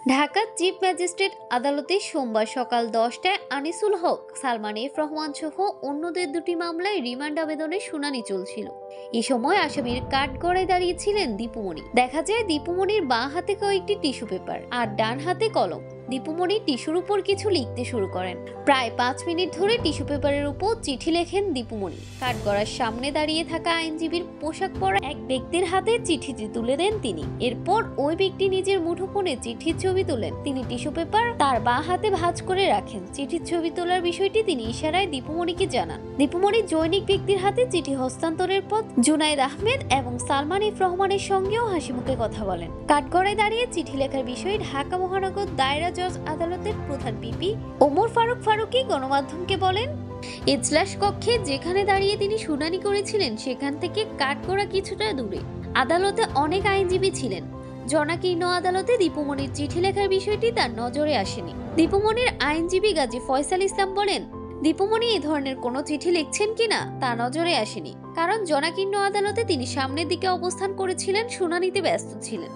ঢাকার chief magistrate আদালতে সোমবার সকাল 10টায় আনিসুল হক, সালমান এফ রহমান সহ অন্যদের দুটি মামলায় রিমান্ড আবেদনের শুনানি চলছিল। এই সময় আসামির কাঠগড়ায় দাঁড়িয়েছিলেন দীপুমণি। দেখা যায় দীপুমণির বাঁ হাতে কয়েকটি টিস্যু পেপার আর ডান হাতে কলম। দীপুমণি টিস্যুর উপর কিছু লিখতে শুরু করেন। প্রায় 5 মিনিট ধরে টিস্যু পেপারের উপর চিঠি লেখেন দীপুমণি। কাঠগড়ার সামনে দাঁড়িয়ে থাকা আইনজীবীর পোশাক পরা এক ব্যক্তির হাতে চিঠিটি তুলে দেন তিনি। এরপর ওই ব্যক্তি নিজের মুঠোফোনে চিঠির ছবি তোলেন। তিনি টিস্যু পেপার তার বাঁ হাতে ভাঁজ করে রাখেন। চিঠির ছবি তোলার বিষয়টি তিনি ইশারায় দীপুমণিকে জানান। দীপুমণি জৈনিক ব্যক্তির হাতে চিঠি হস্তান্তরের পর জুনায়েদ আহমেদ এবং সালমান এফ রহমানের সঙ্গেও হাসিমুখে কথা বলেন। কাঠগড়ায় দাঁড়িয়ে চিঠি লেখার বিষয়ে ঢাকা মহানগর দায়রা জজ আদালতের প্রধান পিপি ওমর ফারুকী গণমাধ্যমকে বলেন, এজলাস কক্ষে যেখানে দাঁড়িয়ে তিনি শুনানি করেছিলেন সেখান থেকে কাঠগড়া কিছুটা দূরে। আদালতে অনেক আইনজীবী ছিলেন। জনাকীর্ণ আদালতে দীপুমণির চিঠি লেখার বিষয়টি তার নজরে আসেনি। দীপুমণির আইনজীবী গাজী ফয়সাল ইসলাম বলেন, দীপুমণি এই ধরনের কোনো চিঠি লিখছেন কিনা তা নজরে আসেনি, কারণ জনাকীর্ণ আদালতে তিনি সামনের দিকে অবস্থান করেছিলেন, শুনানিতে ব্যস্ত ছিলেন।